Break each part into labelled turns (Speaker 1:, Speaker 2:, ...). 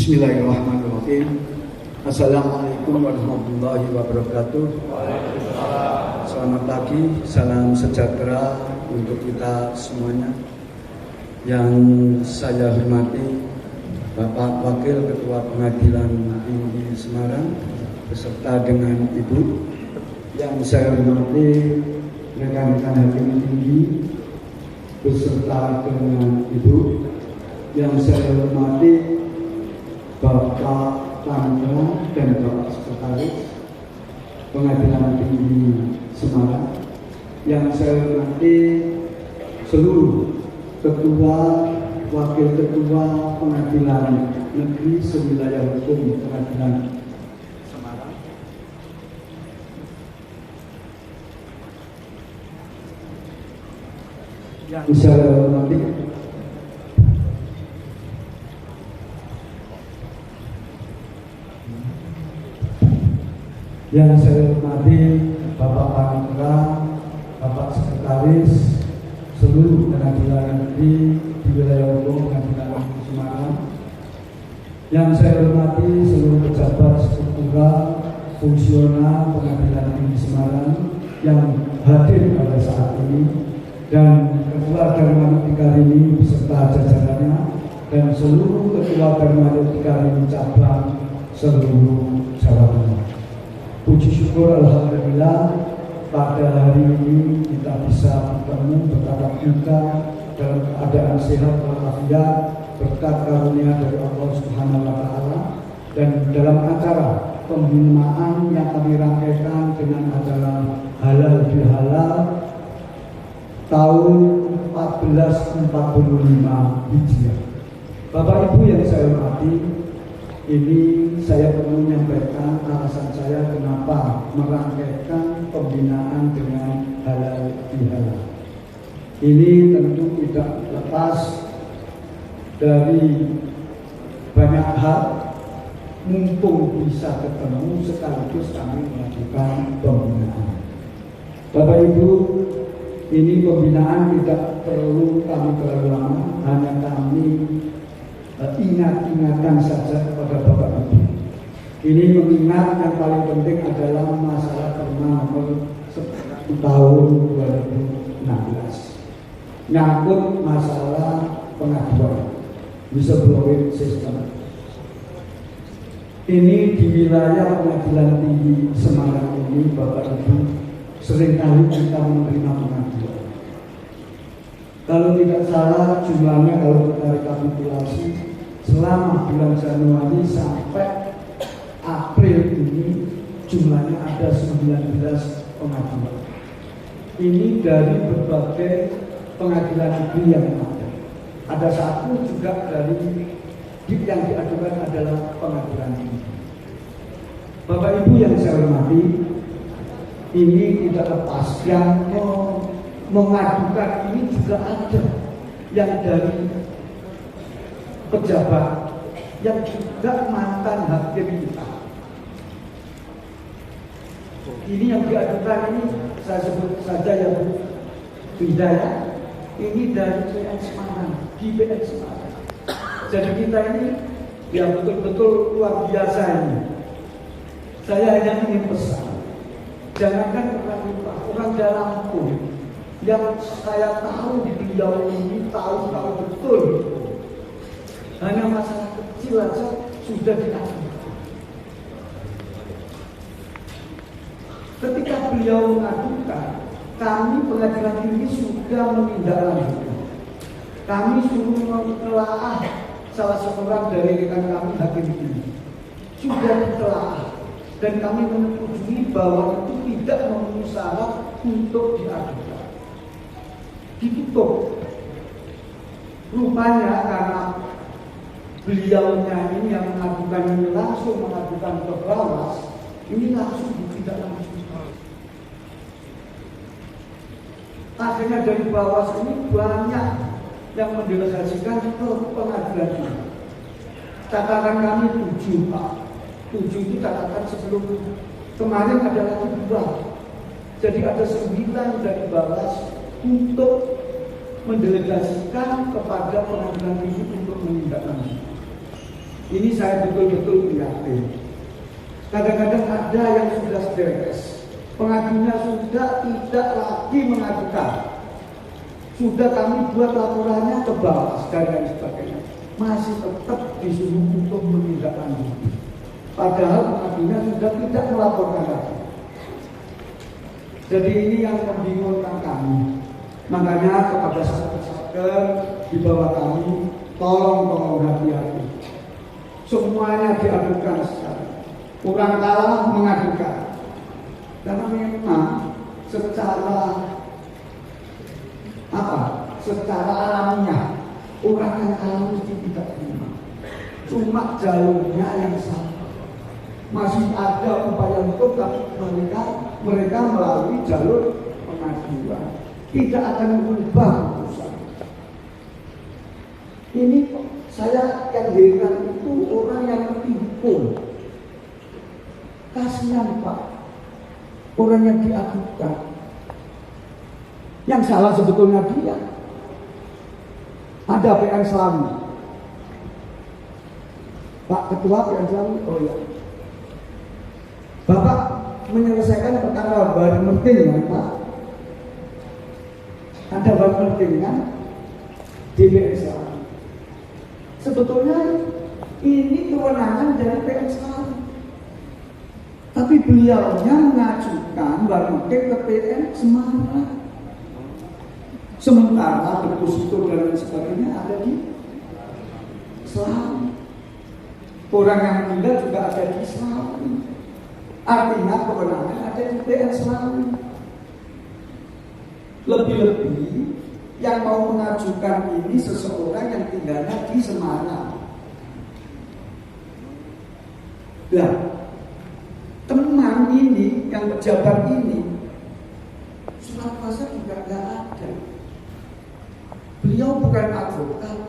Speaker 1: Bismillahirrahmanirrahim. Assalamualaikum warahmatullahi wabarakatuh. Selamat pagi, salam sejahtera untuk kita semuanya. Yang saya hormati Bapak Wakil Ketua Pengadilan Tinggi Semarang beserta dengan Ibu. Yang saya hormati rekan-rekan hakim tinggi beserta dengan Ibu. Yang saya hormati Bapak Pangdam dan Bapak Sekretaris Pengadilan Tinggi Semarang. Yang saya hormati seluruh ketua, wakil ketua Pengadilan Negeri Sewilayah Hukum Pengadilan Semarang. Yang saya hormati Bapak Pangdam, Bapak Sekretaris seluruh pengadilan negeri di wilayah hukum Pengadilan Negeri Semarang. Yang saya hormati seluruh pejabat struktural fungsional Pengadilan Tinggi Semarang yang hadir pada saat ini, dan Ketua Darmawan Karini beserta jajarannya, dan seluruh Ketua Darmawan Karini cabang seluruh Jawa Tengah. Puji syukur alhamdulillah pada hari ini kita bisa bertemu bertatap muka dalam keadaan sehat walafiat berkat karunia dari Allah Subhanahu wa taala, dan dalam acara pembinaan yang kami rangkaikan dengan acara halal bihalal tahun 1445 Hijriah. Bapak Ibu yang saya hormati, ini saya perlu menyampaikan alasan saya kenapa merangkaikan pembinaan dengan halal bihalal. Ini tentu tidak lepas dari banyak hal. Mumpung bisa ketemu sekaligus kami melakukan pembinaan. Bapak Ibu, ini pembinaan tidak perlu kami terlalu lama, hanya kami ingat-ingatan saja kepada Bapak Ibu. Ini mengingat yang paling penting adalah masalah Perma nomor 1 tahun 2016 nyangkut masalah pengaduan whistleblower system. Ini di wilayah Pengadilan Tinggi Semarang ini, Bapak Ibu, seringkali kita menerima pengaduan. Kalau tidak salah jumlahnya, kalau kita rekapitulasi selama bulan Januari sampai April ini jumlahnya ada 19 pengaduan. Ini dari berbagai pengadilan negeri yang ada. Ada satu juga dari yang diadukan adalah pengadilan tinggi. Bapak Ibu yang saya hormati, ini tidak lepas yang mengadukan ini juga ada yang dari pejabat yang juga mantan hakim kita. Ini yang diadukan ini saya sebut saja ya Bu Bidaya, ini dari PN Semarang, di PN Semarang. Jadi kita ini ya betul-betul luar biasa ini. Saya hanya ingin pesan, jangankan orang dalam pun yang saya tahu di beliau ini tahu betul. Hanya masalah kecil aja sudah diatur. Ketika beliau mengadukan, kami pengadilan tinggi sudah menindaklanjuti. Kami suruh menelaah salah seorang dari rekan kami hakim tinggi. Sudah ditelaah dan kami menyetujui bahwa itu tidak memenuhi syarat untuk diadukan. Ditutup. Rupanya karena beliaunya ini yang mengadukan ini langsung mengadukan ke Bawas, ini langsung ditindaklanjuti. Akhirnya dari Bawas ini banyak yang mendelegasikan ke pengadilan ini. Catatan kami 7 Pak. 7 itu catatan sebelum kemarin ada lagi 2. Jadi ada 9 dari Bawas untuk mendelegasikan kepada pengadilan tinggi untuk menindaklanjuti. Ini saya betul-betul prihatin. Kadang-kadang ada yang sudah beres, pengadunya sudah tidak lagi mengadukan, sudah kami buat laporannya ke bawah dan lain sebagainya, masih tetap disuruh untuk menindaklanjuti. Padahal pengadunya sudah tidak melaporkan lagi. Jadi ini yang membingungkan kami. Makanya kepada satker di bawah kami, tolong hati-hati. Semuanya diadukan secara kurang kalah mengadukan. Karena memang secara alamiah orang yang kalah mesti tidak terima. Cuma jalurnya yang sama. Masih ada upaya untuk mereka melalui jalur pengaduan. Tidak akan mengubah keputusan. Ini saya yang heran itu orang yang tertipu. Kasihan Pak, orang yang diadukan. Yang salah sebetulnya dia. Ada PN Selami. Pak Ketua PN Selami, oh ya. Bapak menyelesaikan perkara baru penting kan Pak? Ada baru penting kan? Di PN Selami. Sebetulnya ini kewenangan dari PN Selami. Tapi beliaunya mengajukan baru ke PN Semarang. Sementara deposito dan lain sebagainya ada di Selami. Orang yang meninggal juga ada di Selami. Artinya kewenangan ada di PN Selami. Lebih-lebih yang mau mengajukan ini seseorang yang tinggalnya di Semarang. Nah, teman ini yang pejabat ini surat kuasa juga tidak ada. Beliau bukan advokat,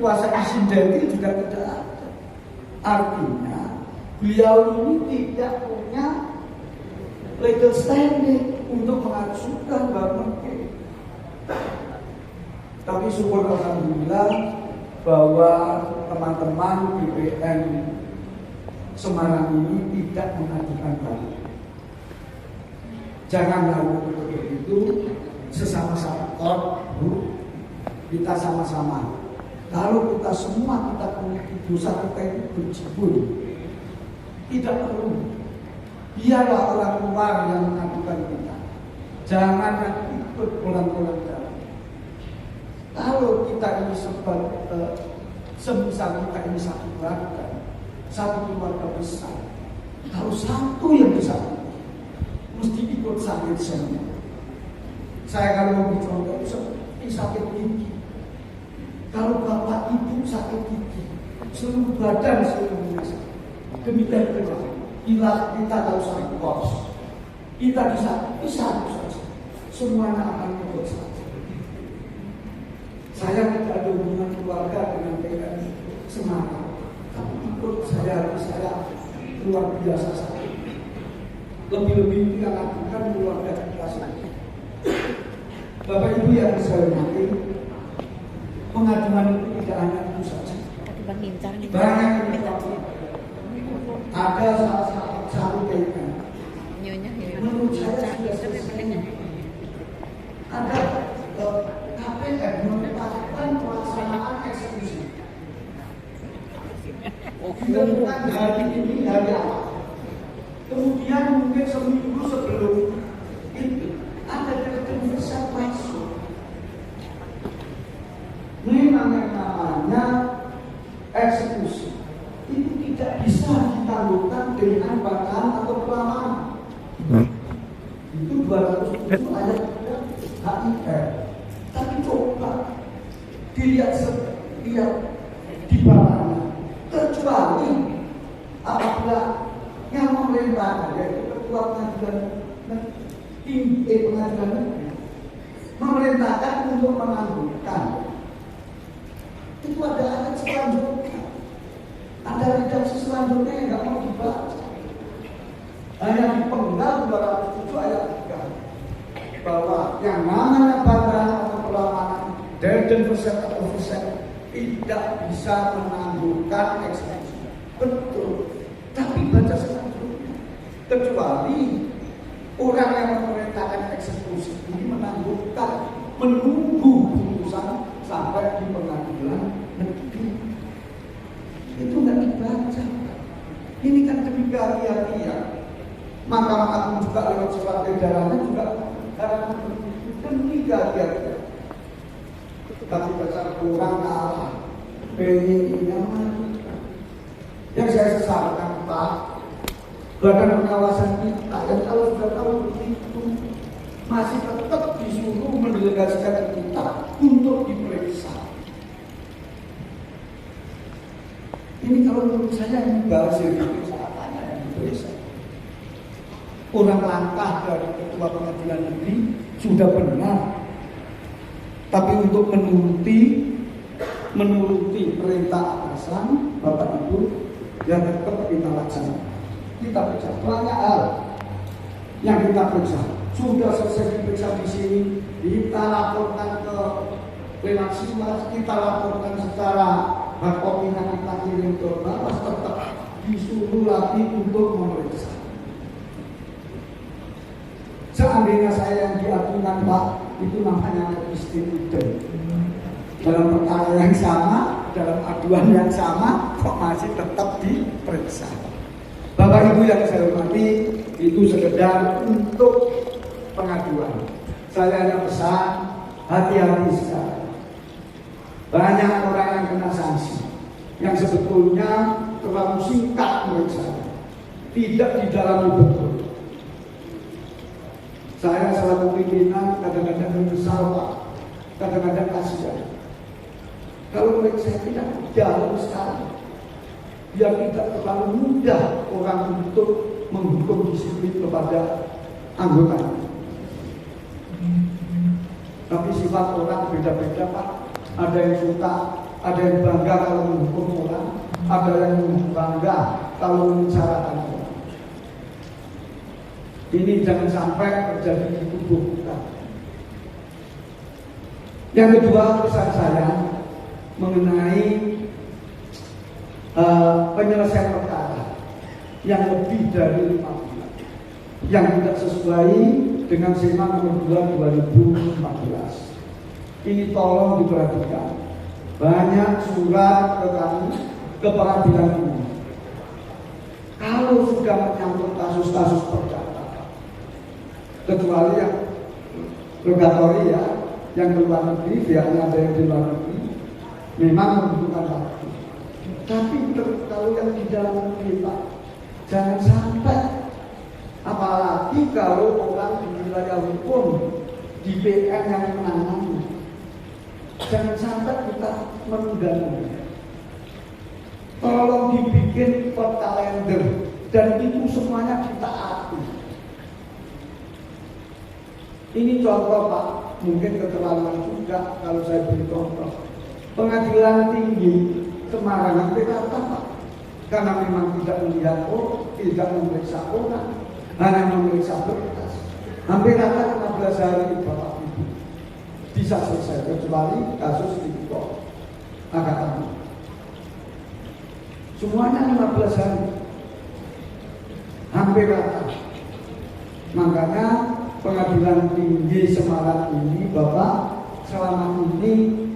Speaker 1: kuasa insidentil juga tidak ada. Artinya beliau ini tidak punya legal standing untuk mengajukan barangkali. Tapi syukur alhamdulillah bahwa teman-teman BPN Semarang ini tidak mengajukan balik. Jangan lalu begitu sesama-sama Bu. Kita sama-sama. Kalau kita semua kita punya dosa, kita itu berjibun. Tidak perlu. Biarlah orang luar yang mengadukan kita. Jangan ikut orang-orang dalam. Kalau kita ini semisal kita ini satu keluarga, satu keluarga besar, kalau satu yang besar mesti ikut sakit semua. Saya kalau mau bicara itu seperti sakit gigi. Kalau bapak ibu sakit gigi, seluruh badan seluruhnya sakit. Demikian pula kita tahu sakit kos, kita bisa saja. Semuanya akan ikut saja. Saya tidak ada hubungan keluarga dengan PN Semarang, tapi ikut saya luar biasa sakit. Lebih-lebih kita lakukan keluarga kita sakit. Bapak Ibu yang saya hormati, pengaduan itu tidak hanya itu saja. Banyak ada salah satu PN. Menurut saya sudah ada KPN menetapkan pelaksanaan eksekusi. Bukan hari ini, hari awal. Kemudian mungkin seminggu sebelum itu ada direktur besar masuk. Memang yang namanya eksekusi itu tidak bisa ditangguhkan dengan bantahan atau perlawanan. Itu 207 ayat HIR. Tapi coba dilihat di bawahnya, kecuali apabila yang memerintahkan yaitu ketua pengadilan negeri memerintahkan untuk menangguhkan, itu ada ayat selanjutnya, ada redaksi selanjutnya yang nggak mau dibaca. Hanya dipenggal 207 ayat 3 bahwa yang namanya bantahan atau perlawanan dan persen atau persen tidak bisa menangguhkan eksekusi.
Speaker 2: Betul. Tapi baca selanjutnya. Kecuali orang yang memerintahkan eksekusi ini menangguhkan, menunggu putusan sampai di pengadilan negeri. Itu nggak dibaca. Ini kan demi keahlian. Mahkamah Agung juga lewat surat edarannya juga karena demi keahlian. Tapi besar kurang kalah. Pengennya mati. Yang saya sesalkan Pak, badan pengawasan kita yang kalau sudah tahu begitu masih tetap disuruh mendelegasikan kita untuk diperiksa. Ini kalau menurut saya ini bahasa periksaannya yang diperiksa. Orang langkah dari Ketua Pengadilan Negeri sudah benar, tapi untuk menuruti perintah atasan Bapak Ibu yang tetap kita laksanakan. Kita periksa banyak hal yang kita periksa. Sudah selesai diperiksa di sini, kita laporkan ke Dewan Simas, kita laporkan secara hard copy yang kita kirim ke Bawas, tetap disuruh lagi untuk memeriksa. Seandainya saya yang diadukan Pak, itu namanya istimidem. Dalam perkara yang sama, dalam aduan yang sama, kok masih tetap diperiksa. Bapak Ibu yang saya hormati, itu sekedar untuk pengaduan. Saya hanya pesan, hati-hati sekali. Banyak orang yang kena sanksi, yang sebetulnya terlalu singkat mereka, tidak didalami betul. Saya selaku pimpinan kadang-kadang menyesal Pak, kadang-kadang kasihan. Kalau mereka tidak jauh sekali, biar tidak terlalu mudah orang untuk menghukum disiplin kepada anggota. Tapi sifat orang beda-beda Pak. Ada yang suka, ada yang bangga kalau menghukum orang, ada yang bangga kalau membicarakan orang. Ini jangan sampai terjadi di tubuh kita. Yang kedua, pesan saya mengenai penyelesaian perkara yang lebih dari 5 bulan, yang tidak sesuai dengan SEMA nomor 2 2014. Ini tolong diperhatikan. Banyak surat ke kami, ke pengadilan ini. Kalau sudah menyangkut kasus-kasus perdata, kecuali yang rogatori ya, yang ke luar negeri, biarnya ada yang di luar negeri, memang membutuhkan waktu. Tapi kalau yang di dalam negeri Pak, jangan sampai, apalagi kalau orang di wilayah hukum, di PN yang menangani, jangan sampai kita menunda-nunda. Tolong dibikin per kalender dan itu semuanya kita atur. Ini contoh Pak, mungkin keterlaluan juga kalau saya beri contoh. Pengadilan Tinggi Semarang hampir rata Pak, karena memang tidak melihat tidak memeriksa orang, hanya memeriksa berkas. Hampir rata 15 hari Bapak Ibu bisa selesai, kecuali kasus Tipikor agak lama. Semuanya 15 hari, hampir rata. Makanya Pengadilan Tinggi Semarang ini Bapak selama ini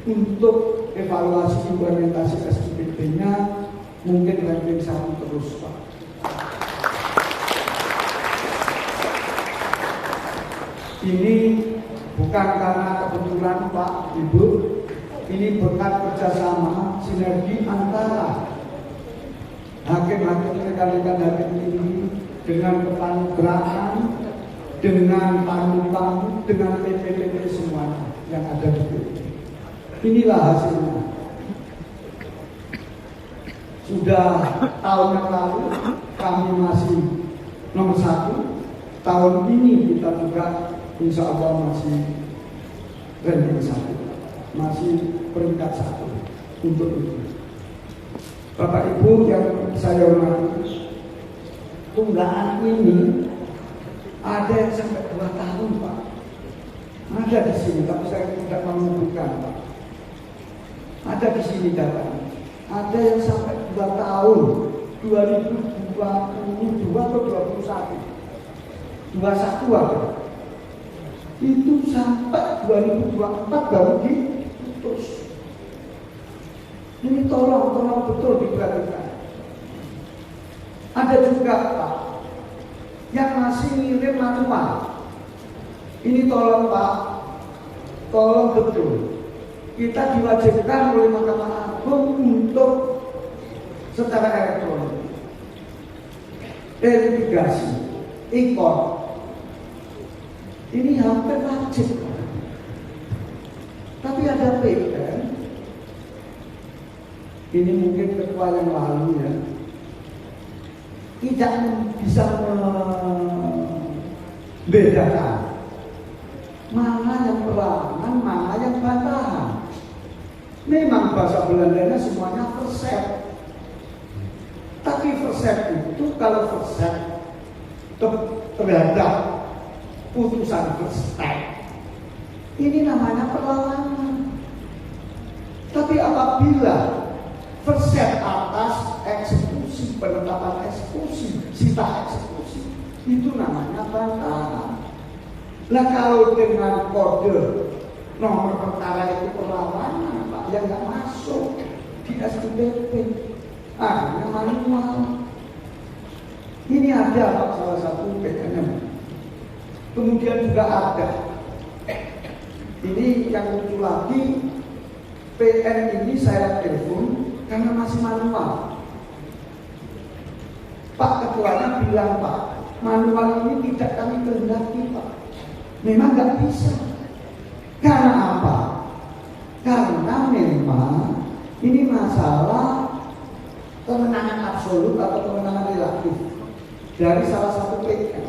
Speaker 2: untuk evaluasi implementasi SPP-nya mungkin ranking 1 terus Pak. Ini bukan karena kebetulan Pak Ibu, ini berkat kerjasama sinergi antara hakim-hakim rekan-rekan hakim ini dengan kepaniteraan, dengan tamu-tamu, dengan PP-PP semuanya yang ada di sini. Inilah hasilnya. Sudah tahun yang lalu kami masih nomor 1, tahun ini kita juga insya Allah masih ranking 1, masih peringkat 1 untuk itu. Bapak Ibu yang saya hormati, tunggakan ini ada yang sampai 2 tahun Pak. Ada di sini, tapi saya tidak menyebutkan Pak. Ada di sini datanya. Ada yang sampai 2 tahun, 2022 atau 21. 21 ada. Itu sampai 2024 baru diputus. Ini tolong betul diperhatikan. Ada juga Pak yang masih ngirim manual. Ini tolong Pak, tolong betul. Kita diwajibkan oleh Mahkamah Agung untuk secara elektronik verifikasi, ikon. Ini hampir wajib. Tapi ada PN. Ini mungkin ketua yang lalu ya, tidak bisa membedakan mana yang perlawanan, mana yang bantahan. Memang bahasa Belandanya semuanya verset. Tapi verset itu kalau verset terhadap putusan verset, ini namanya perlawanan. Tapi apabila verset atas eksekusi, penetapan eksekusi, sita eksekusi, itu namanya bantahan. Nah kalau dengan kode nomor perkara itu perlawanan, Pak, yang nggak masuk di SPP, akhirnya manual. Ini ada Pak, salah satu PN. Kemudian juga ada, ini yang lucu lagi, PN ini saya telepon karena masih manual. Pak ketuanya bilang, Pak, manual ini tidak kami kehendaki Pak. Memang nggak bisa. Karena apa? Karena memang ini masalah kemenangan absolut atau kemenangan relatif dari salah satu PN.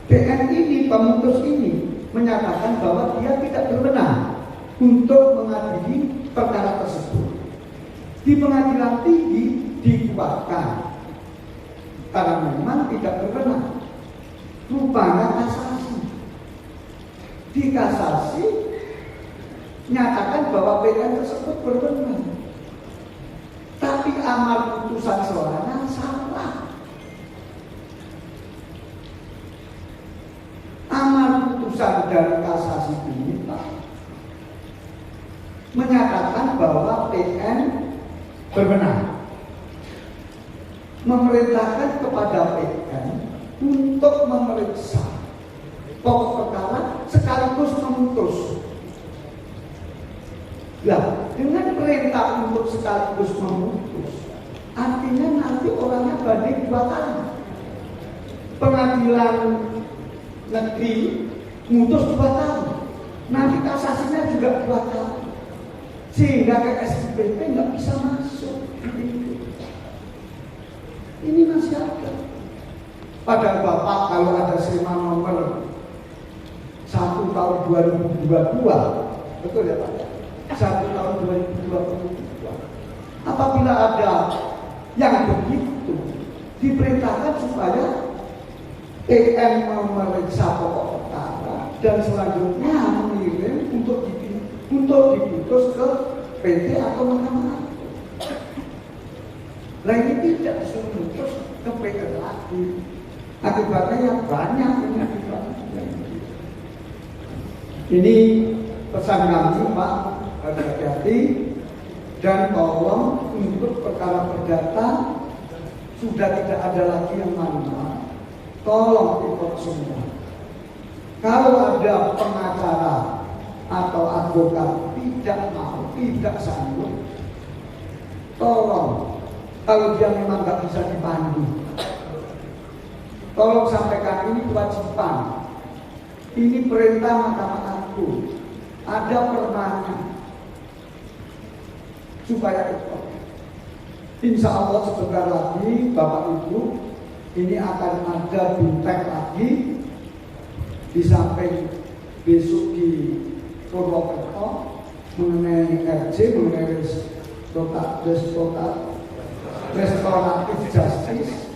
Speaker 2: PN ini, pemutus ini menyatakan bahwa dia tidak berwenang untuk mengadili perkara tersebut. Di pengadilan tinggi dikuatkan karena memang tidak berwenang. Rupanya kasasi. Di kasasi nyatakan bahwa PN tersebut berwenang. Tapi amar putusan selanjutnya salah. Amar putusan dari kasasi ini Pak menyatakan bahwa PN berwenang, memerintahkan kepada PN untuk memeriksa pokok perkara sekaligus memutus. Nah, dengan perintah untuk sekaligus memutus, artinya nanti orangnya banding 2 kali. Pengadilan negeri mutus 2 kali, nanti kasasinya juga 2 kali, sehingga ke SPP nggak bisa masuk. Ini masih ada. Padahal Bapak kalau ada SEMA nomor 1 tahun 2022, betul ya Pak? 1 tahun 2022. Apabila ada yang begitu, diperintahkan supaya PN memeriksa pokok perkara dan selanjutnya mengirim untuk diputus ke PT atau Mahkamah Agung. Nah ini tidak disuruh putus ke PT lagi. Akibatnya yang banyak ini akibatnya. Ini pesan kami Pak, hati-hati dan tolong untuk perkara perdata sudah tidak ada lagi yang manual. Tolong ikut semua. Kalau ada pengacara atau advokat tidak mau, tidak sanggup, tolong. Kalau dia memang nggak bisa dipandu, tolong sampaikan ini kewajiban. Ini perintah Mahkamah Agung. Ada permanya supaya ikut. Insya Allah sebentar lagi Bapak Ibu, ini akan ada bintek lagi di samping besok di Purwokerto mengenai RJ, mengenai restoratif justice.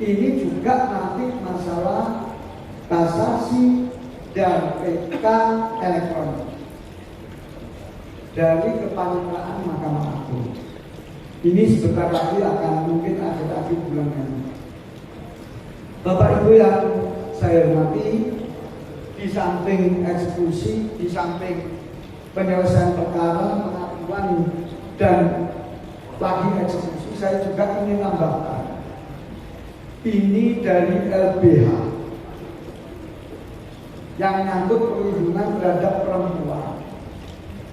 Speaker 2: Ini juga nanti masalah kasasi dan PK elektronik dari kepanitraan Mahkamah Agung. Ini sebentar lagi akan mungkin akhir-akhir bulan ini. Bapak Ibu yang saya hormati, di samping eksekusi, di samping penyelesaian perkara, pengakuan dan lagi eksekusi, saya juga ingin tambahkan. Ini dari LBH yang menyangkut perlindungan terhadap perempuan.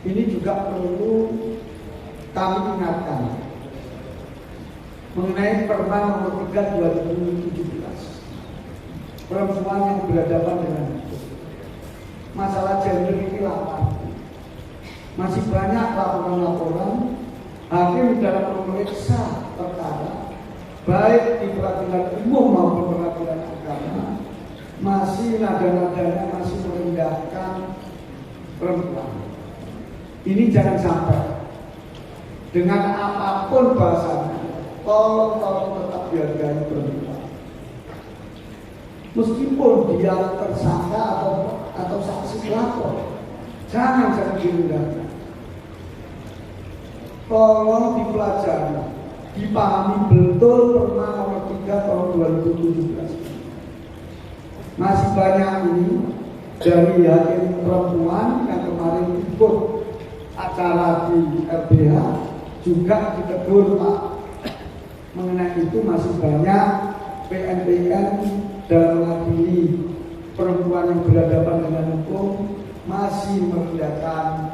Speaker 2: Ini juga perlu kami ingatkan mengenai Perma nomor 3 2017, perempuan yang berhadapan dengan hukum. Masalah gender ini lapar. Masih banyak laporan-laporan hakim dalam memeriksa perkara, baik di peradilan umum maupun peradilan agama, masih nada-nadanya masih merendahkan perempuan. Ini jangan sampai dengan apapun bahasanya, tolong tetap dihargai perempuan. Meskipun dia tersangka atau saksi pelapor, jangan direndahkan. Tolong dipelajari, dipahami betul Perma nomor 3 tahun 2017. Masih banyak ini dari hakim perempuan yang kemarin ikut acara di LBH juga ditegur Pak. Mengenai itu masih banyak PN-PN dalam mengadili perempuan yang berhadapan dengan hukum masih merendahkan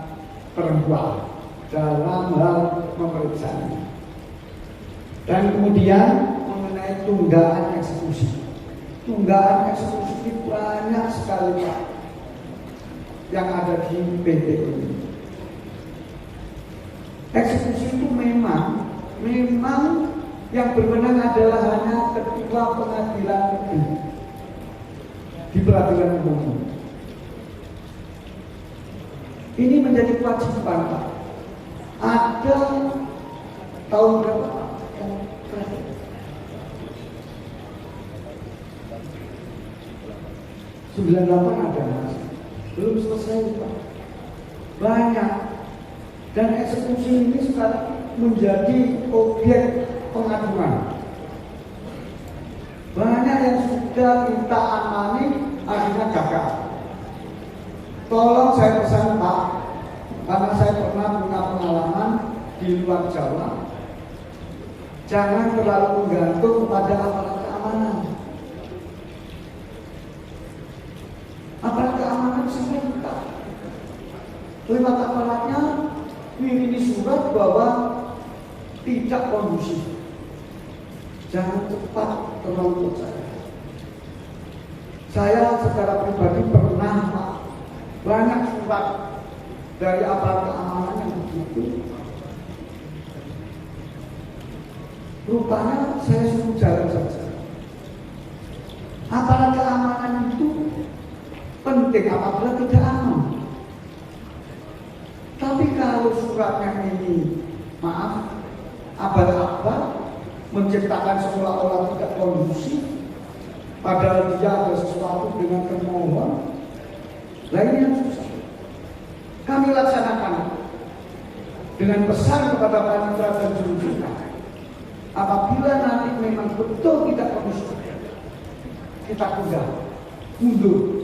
Speaker 2: perempuan dalam hal pemeriksaan. Dan kemudian mengenai tunggakan eksekusi. Tunggakan eksekusi itu banyak sekali Pak yang ada di PT ini. Eksekusi itu memang yang berwenang adalah hanya ketua pengadilan negeri di peradilan umum. Ini menjadi kewajiban Pak. Ada tahun berapa Pak? 98 ada Mas. Belum selesai Pak. Banyak. Dan eksekusi ini sekarang menjadi objek pengaduan. Banyak yang sudah kita amani akhirnya gagal. Tolong saya pesan Pak, karena saya pernah punya pengalaman di luar Jawa, jangan terlalu menggantung pada aparat keamanan. Aparat keamanan sampai kita lewat aparatnya ini surat bahwa tidak kondusif. Jangan cepat terlalu percaya. Saya secara pribadi pernah Pak, banyak surat dari aparat keamanan yang begitu. Rupanya saya suruh jalan saja. Aparat keamanan itu penting apabila tidak aman. Tapi kalau suratnya ini, maaf, abal-abal, menciptakan seolah-olah tidak kondusif, padahal dia ada sesuatu dengan termohon, lainnya yang susah. Kami laksanakan dengan pesan kepada panitera dan jurusita. Apabila nanti memang betul tidak kondusif, kita mundur.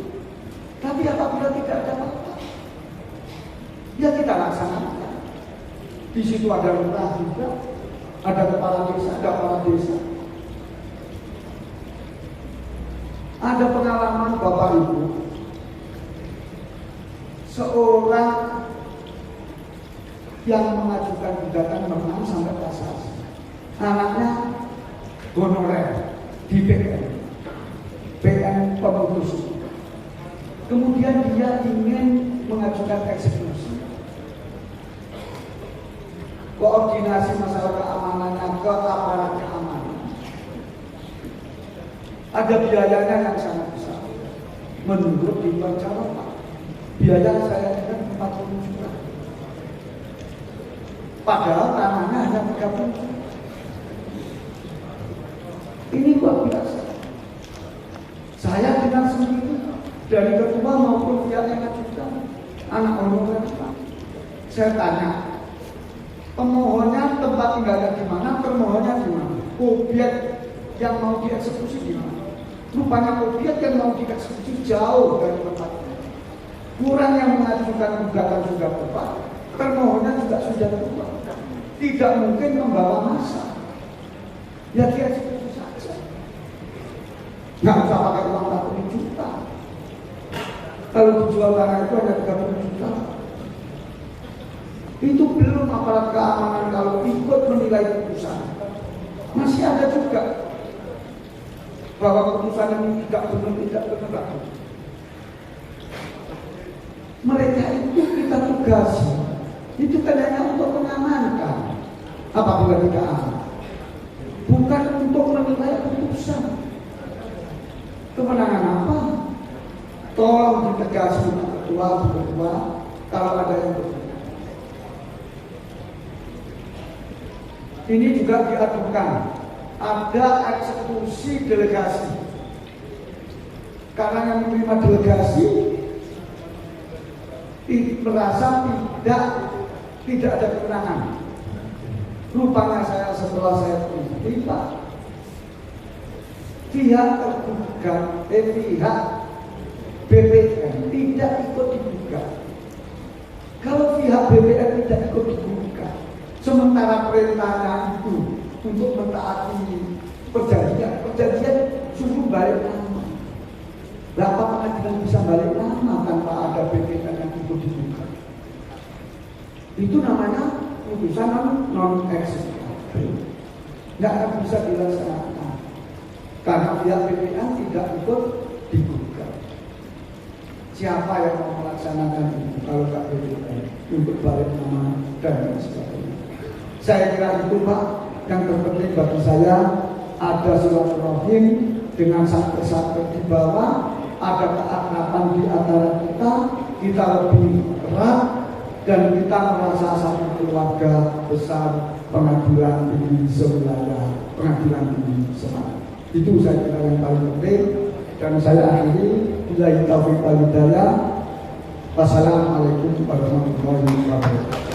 Speaker 2: Tapi apabila tidak ada apa-apa, ya kita laksanakan. Di situ ada lurah juga, ada kepala desa, ada kepala desa. Ada pengalaman Bapak Ibu, seorang yang mengajukan gugatan menang sampai kasasi. Anaknya honorer di PN pemutus. Kemudian dia ingin mengajukan eksekusi. Koordinasi masalah keamanannya ke aparat keamanan. Ada biayanya yang sangat besar. Menurut diwawancara Pak, biaya saya dengan 40 juta. Padahal tanahnya hanya 30 juta. Ini luar biasa. Saya dengar sendiri dari ketua maupun pihak yang ngajukan anak honorer Pak. Saya tanya, pemohonnya tempat tinggalnya di mana, termohonnya di mana, objek yang mau dieksekusi di mana. Rupanya objek yang mau dieksekusi jauh dari tempatnya. Kurang yang mengajukan gugatan sudah tepat, termohonnya juga sudah tepat. Tidak mungkin membawa masa. Ya dieksekusi saja. Nggak usah pakai uang 40 juta. Kalau dijual tanah itu ada 30 juta. Itu belum aparat keamanan kalau ikut menilai putusan. Masih ada juga bahwa keputusan ini tidak benar. Mereka itu kita tugasi, itu kan hanya untuk mengamankan apabila tidak aman, bukan untuk menilai putusan. Kemenangan apa? Tolong ditegasi ketua kalau ada yang berbeda. Ini juga diadukan ada eksekusi delegasi, karena yang menerima delegasi merasa tidak ada kewenangan. Rupanya setelah saya terima, pihak tergugat, pihak BPN tidak ikut digugat. Kalau pihak BPN tidak ikut digugat, sementara perintahnya itu untuk mentaati perjanjian suruh balik nama. Berapa pengadilan bisa balik nama tanpa ada BPN yang ikut digugat? Itu namanya putusan non eksekutif. Nggak akan bisa dilaksanakan karena pihak BPN tidak ikut digugat. Siapa yang mau melaksanakan itu kalau nggak BPN untuk balik nama dan lain sebagainya? Saya kira itu Pak, yang terpenting bagi saya ada silaturahim dengan sampai di bawah, ada keakraban di antara kita lebih erat dan kita merasa satu keluarga besar pengadilan tinggi sewilayah, pengadilan tinggi Semarang. Itu saya kira yang paling penting dan saya akhiri billahi taufiq wal hidayah. Wassalamualaikum warahmatullahi wabarakatuh.